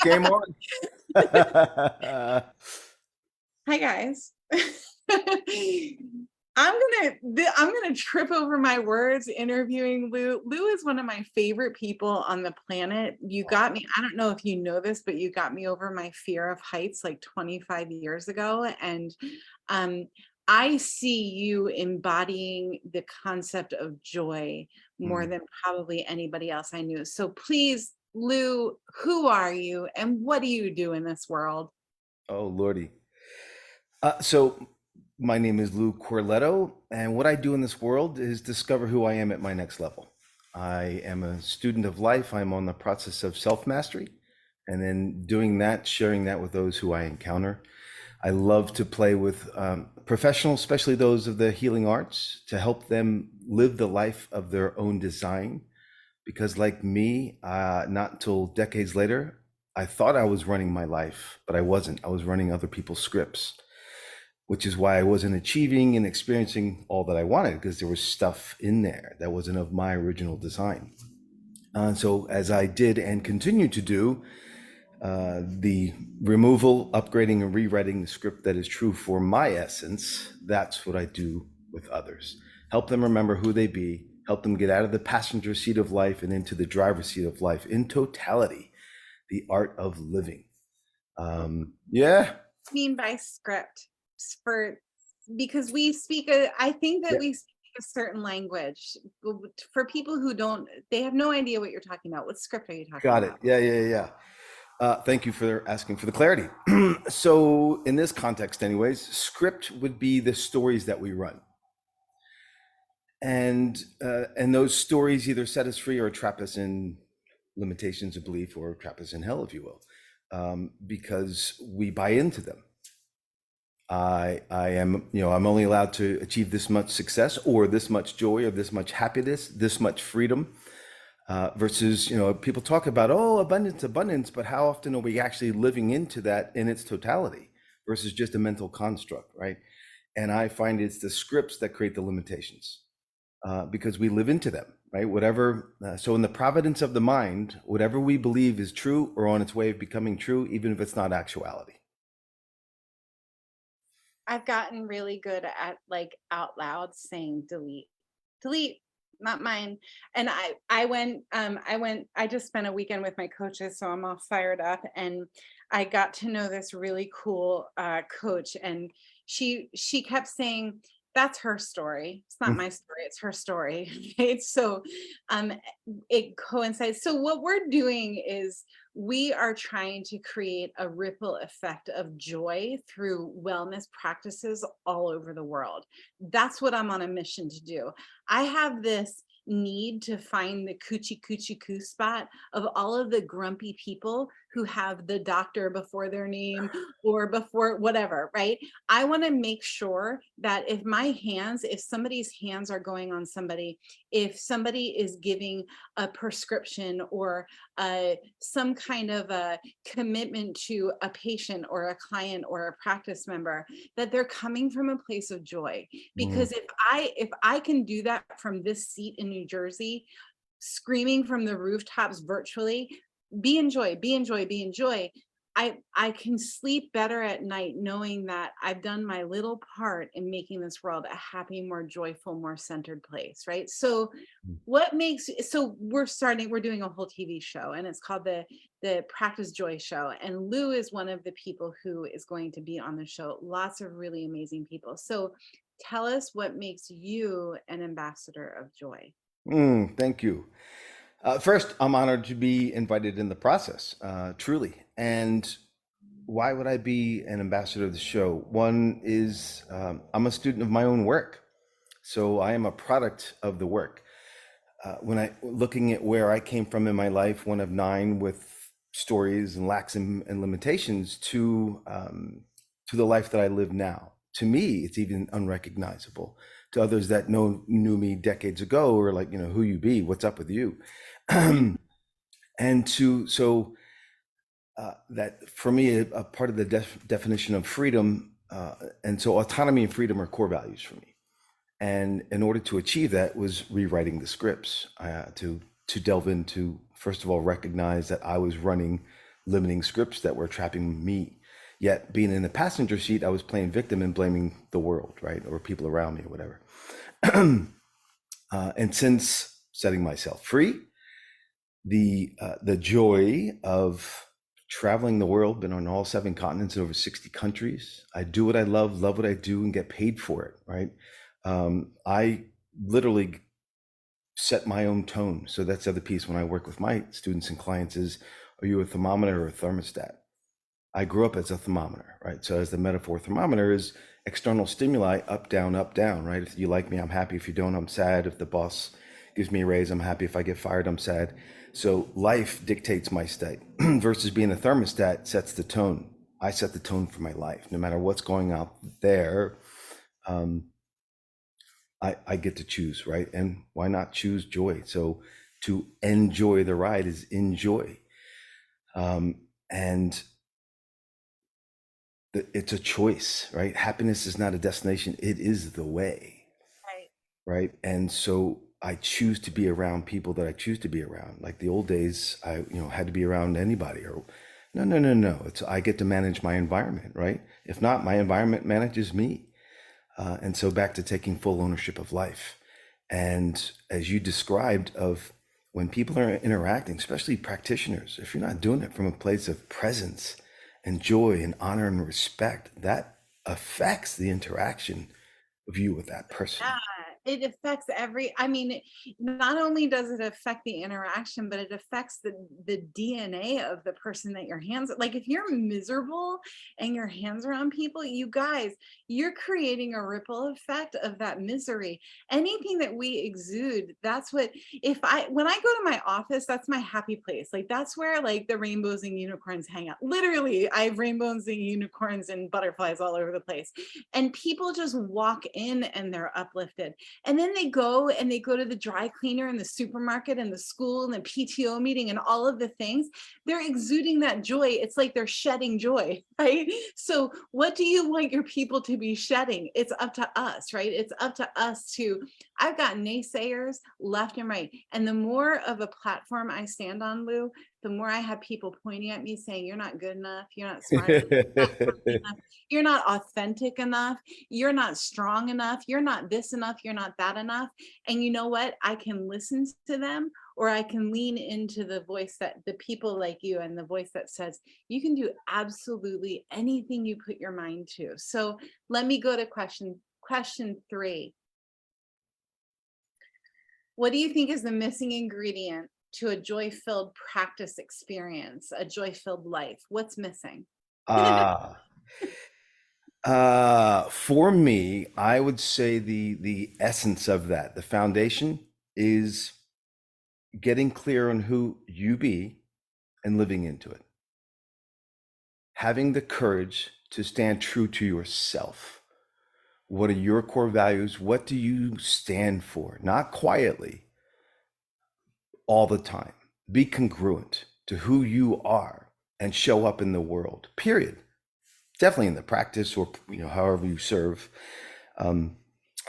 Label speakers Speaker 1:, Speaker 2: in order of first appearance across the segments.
Speaker 1: Game on.
Speaker 2: Hi guys. I'm gonna trip over my words interviewing Lou. Lou is one of my favorite people on the planet. You got me. I don't know if you know this, but you got me over my fear of heights like 25 years ago. And um, I see you embodying the concept of joy more
Speaker 1: Mm.
Speaker 2: than probably anybody else I knew. So please, Lou, who are you and what do you do in this world?
Speaker 1: Oh, Lordy. So my name is Lou Corleto, and what I do in this world is discover who I am at my next level. I am a student of life. I'm on the process of self-mastery, and then doing that, sharing that with those who I encounter. I love to play with professionals, especially those of the healing arts, to help them live the life of their own design. Because like me, not until decades later, I thought I was running my life, but I wasn't. I was running other people's scripts, which is why I wasn't achieving and experiencing all that I wanted, because there was stuff in there that wasn't of my original design. So as I did and continue to do, the removal, upgrading, and rewriting the script that is true for my essence, that's what I do with others. Help them remember who they be, help them get out of the passenger seat of life and into the driver's seat of life in totality, the art of living. Yeah,
Speaker 2: Mean by script for because we speak a I think that
Speaker 1: yeah,
Speaker 2: we speak a certain language. For people who don't, they have no idea what you're talking about. What script are you talking
Speaker 1: got it.
Speaker 2: about?
Speaker 1: Yeah. Thank you for asking for the clarity. So, in this context, anyways, script would be the stories that we run, and those stories either set us free or trap us in limitations of belief, or trap us in hell, if you will, because we buy into them. I am, I'm only allowed to achieve this much success, or this much joy, or this much happiness, this much freedom. Versus, people talk about, oh, abundance, abundance, but how often are we actually living into that in its totality versus just a mental construct, right? And I find it's the scripts that create the limitations, because we live into them, right? Whatever. So in the providence of the mind, whatever we believe is true or on its way of becoming true, even if it's not actuality.
Speaker 2: I've gotten really good at like out loud saying delete. Delete, not mine. And I just spent a weekend with my coaches, so I'm all fired up. And I got to know this really cool coach, and she kept saying, that's her story. It's not my story, it's her story. Right. So um it coincides. So what we're doing is we are trying to create a ripple effect of joy through wellness practices all over the world. That's what I'm on a mission to do. I have this need to find the coochie coochie coo spot of all of the grumpy people who have the doctor before their name or before whatever, right? I want to make sure that if somebody's hands are going on somebody, if somebody is giving a prescription or some kind of a commitment to a patient or a client or a practice member, that they're coming from a place of joy.
Speaker 1: Mhm.
Speaker 2: Because if I can do that from this seat in New Jersey, screaming from the rooftops virtually, be in joy, be in joy, be in joy. I can sleep better at night knowing that I've done my little part in making this world a happy, more joyful, more centered place, right? So we're doing a whole TV show, and it's called the Practice Joy Show, and Lou is one of the people who is going to be on the show. Lots of really amazing people. So tell us what makes you an ambassador of joy.
Speaker 1: Thank you. First, I'm honored to be invited in the process, truly. And why would I be an ambassador of the show? One is, I'm a student of my own work, so I am a product of the work. When I looking at where I came from in my life, one of nine with stories and lacks and limitations, to the life that I live now. To me, it's even unrecognizable. To others that knew me decades ago, or like, who you be, what's up with you, and that for me, a part of the definition of freedom, and so autonomy and freedom are core values for me. And in order to achieve that was rewriting the scripts, to delve into, first of all, recognize that I was running limiting scripts that were trapping me. Yet being in the passenger seat, I was playing victim and blaming the world, right? Or people around me or whatever. And since setting myself free, the joy of traveling the world, been on all 7 continents, over 60 countries. I do what I love what I do, and get paid for it, right? I literally set my own tone. So that's the other piece when I work with my students and clients is, are you a thermometer or a thermostat? I grew up as a thermometer, right? So as the metaphor thermometer is external stimuli, up, down, right? If you like me, I'm happy. If you don't, I'm sad. If the boss gives me a raise, I'm happy. If I get fired, I'm sad. So life dictates my state versus being a thermostat sets the tone. I set the tone for my life. No matter what's going out there, um, I get to choose, right? And why not choose joy? So to enjoy the ride is enjoy. And it's a choice, right? Happiness is not a destination, it is the way,
Speaker 2: Right.
Speaker 1: right? And so I choose to be around people that I choose to be around. Like the old days, I had to be around anybody. Or no. It's I get to manage my environment, right? If not, my environment manages me. And so back to taking full ownership of life. And as you described, of when people are interacting, especially practitioners, if you're not doing it from a place of presence and joy and honor and respect, that affects the interaction of you with that person.
Speaker 2: Yeah, it affects I mean, not only does it affect the interaction, but it affects the DNA of the person that your hands, like if you're miserable and your hands are on people, you guys, you're creating a ripple effect of that misery. Anything that we exude, that's what, when I go to my office, that's my happy place. Like that's where like the rainbows and unicorns hang out. Literally, I have rainbows and unicorns and butterflies all over the place. And people just walk in and they're uplifted, and then they go to the dry cleaner and the supermarket and the school and the PTO meeting and all of the things. They're exuding that joy. It's like they're shedding joy, right? So what do you want your people to be shedding? It's up to us, right? It's up to us to, I've got naysayers left and right, and the more of a platform I stand on, Lou, the more I have people pointing at me saying, you're not good enough, you're not smart enough, you're not happy enough, you're not authentic enough, you're not strong enough, you're not this enough, you're not that enough. And you know what? I can listen to them, or I can lean into the voice that the people like you, and the voice that says, you can do absolutely anything you put your mind to. So let me go to question 3. What do you think is the missing ingredient to a joy-filled practice experience, a joy-filled life? What's missing?
Speaker 1: Ah, for me, I would say the essence of that, the foundation is getting clear on who you be and living into it. Having the courage to stand true to yourself. What are your core values? What do you stand for? Not quietly, all the time. Be congruent to who you are and show up in the world, period. Definitely in the practice, or however you serve. Um,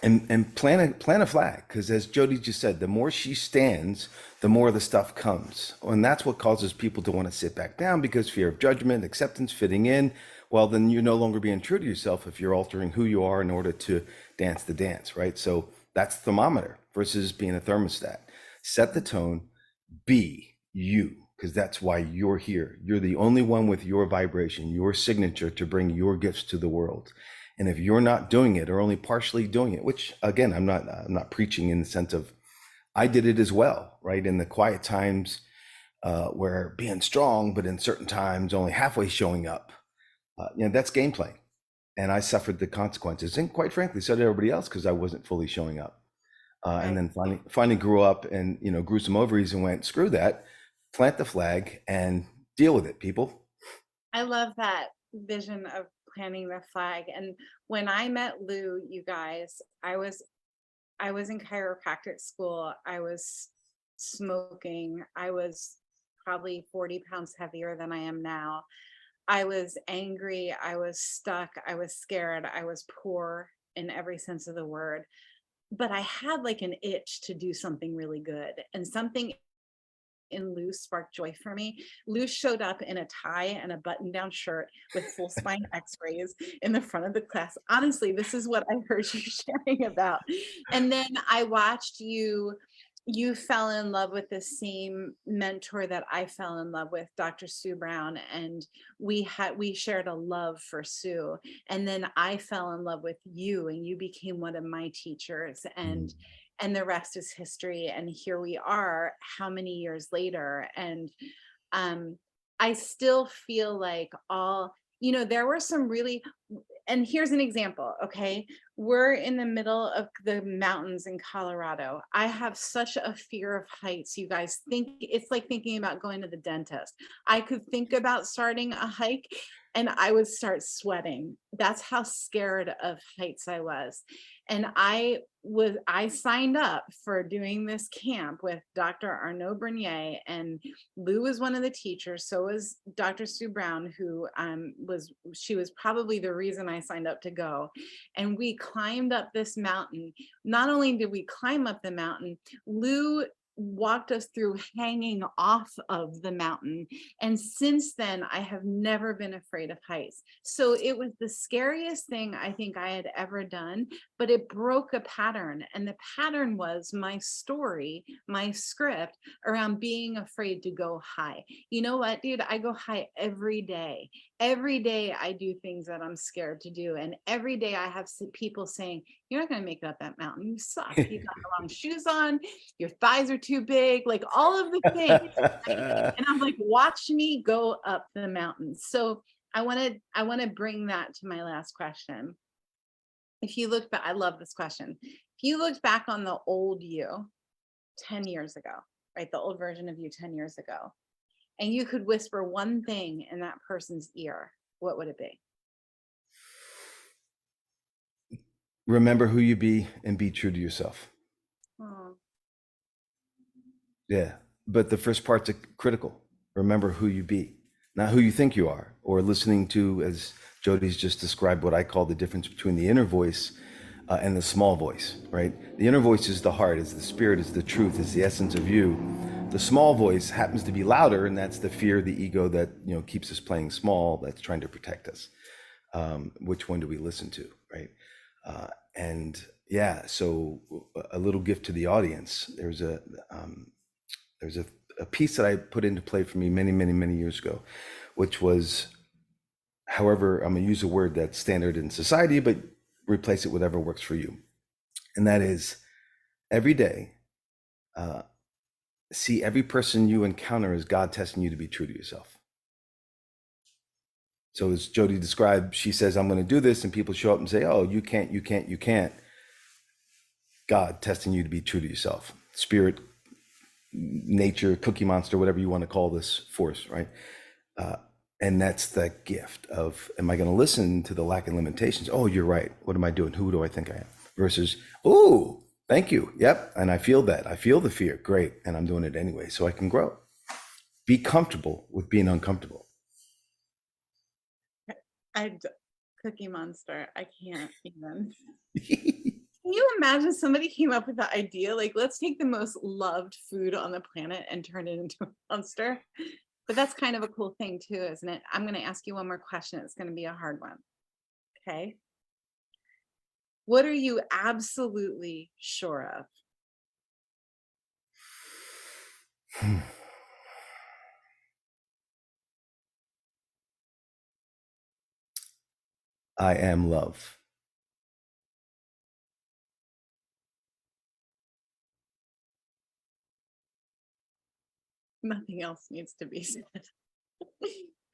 Speaker 1: and plan a flag, because as Jody just said, the more she stands, the more the stuff comes, and that's what causes people to want to sit back down, because fear of judgment, acceptance, fitting in. Well, then you're no longer being true to yourself if you're altering who you are in order to dance the dance, right? So that's thermometer versus being a thermostat. Set the tone, be you, because that's why you're here. You're the only one with your vibration, your signature to bring your gifts to the world. And if you're not doing it, or only partially doing it, which again, I'm not preaching in the sense of, I did it as well, right? In the quiet times, where being strong, but in certain times only halfway showing up, that's gameplay. And I suffered the consequences. And quite frankly, so did everybody else, because I wasn't fully showing up. And
Speaker 2: Right.
Speaker 1: then finally grew up and, grew some ovaries and went, screw that, plant the flag and deal with it, people.
Speaker 2: I love that vision of planting the flag. And when I met Lou, you guys, I was in chiropractic school. I was smoking. I was probably 40 pounds heavier than I am now. I was angry. I was stuck. I was scared. I was poor in every sense of the word. But I had like an itch to do something really good, and something in Lou sparked joy for me. Lou showed up in a tie and a button-down shirt with full spine x-rays in the front of the class. Honestly, this is what I heard you sharing about. And then I watched you fell in love with the same mentor that I fell in love with, Dr. Sue Brown, and we shared a love for Sue. And then I fell in love with you, and you became one of my teachers, and the rest is history. And here we are, how many years later? And I still feel like there were some really, and here's an example, okay? We're in the middle of the mountains in Colorado. I have such a fear of heights. You guys, think it's like thinking about going to the dentist. I could think about starting a hike and I would start sweating. That's how scared of heights I was. And I signed up for doing this camp with Dr. Arnaud Bernier, and Lou was one of the teachers. So was Dr. Sue Brown, who she was probably the reason I signed up to go. And we climbed up this mountain. Not only did we climb up the mountain, Lou walked us through hanging off of the mountain. And since then, I have never been afraid of heights. So it was the scariest thing I think I had ever done, but it broke a pattern. And the pattern was my story, my script around being afraid to go high. You know what, dude? I go high every day. Every day I do things that I'm scared to do. And every day I have people saying, you're not going to make it up that mountain. You suck. You got the wrong shoes on. Your thighs are too big. Like all of the things. Right? And I'm like, watch me go up the mountain. So I want to bring that to my last question. If you look back, I love this question. If you looked back on the old you 10 years ago, right? The old version of you 10 years ago, and you could whisper one thing in that person's ear, what would it be?
Speaker 1: Remember who you be and be true to yourself.
Speaker 2: Oh.
Speaker 1: Yeah. But the first part's critical. Remember who you be, not who you think you are, or listening to, as Jody's just described, what I call the difference between the inner voice and the small voice, right? The inner voice is the heart, is the spirit, is the truth, is the essence of you. The small voice happens to be louder, and that's the fear, the ego that keeps us playing small, that's trying to protect us. Which one do we listen to, right? And yeah, so a little gift to the audience. There's a piece that I put into play for me many years ago, which was, however, I'm gonna use a word that's standard in society, but replace it with whatever works for you. And that is, every day, see every person you encounter as God testing you to be true to yourself. So as Jody described, she says, I'm going to do this, and people show up and say, oh, you can't. God testing you to be true to yourself. Spirit, nature, cookie monster, whatever you want to call this force, right? And that's the gift of, am I going to listen to the lack and limitations? Oh, you're right. What am I doing? Who do I think I am? Versus, oh, thank you. Yep. And I feel that. I feel the fear. Great. And I'm doing it anyway, so I can grow. Be comfortable with being uncomfortable.
Speaker 2: Cookie monster. I can't even. Can you imagine somebody came up with the idea, like, let's take the most loved food on the planet and turn it into a monster? But that's kind of a cool thing too, isn't it? I'm going to ask you one more question. It's going to be a hard one. Okay. What are you absolutely sure of?
Speaker 1: I am love.
Speaker 2: Nothing else needs to be said.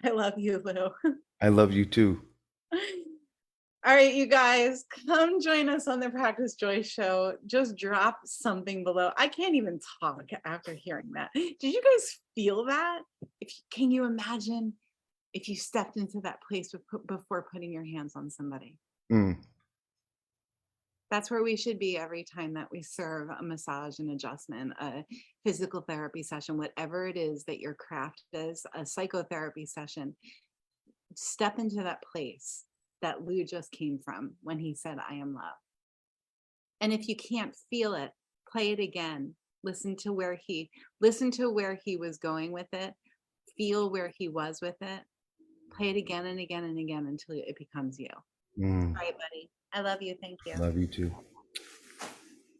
Speaker 2: I love you, Lou.
Speaker 1: I love you too.
Speaker 2: All right, you guys, come join us on the Practice Joy Show. Just drop something below. I can't even talk after hearing that. Did you guys feel that? Can you imagine if you stepped into that place before putting your hands on somebody? That's where we should be every time that we serve a massage, an adjustment, a physical therapy session, whatever it is that your craft is, a psychotherapy session. Step into that place that Lou just came from when he said, I am love. And if you can't feel it, play it again. Listen to where he was going with it. Feel where he was with it. Play it again and again and again until it becomes you.
Speaker 1: Mm,
Speaker 2: All right, buddy. I love you. Thank you.
Speaker 1: love you too.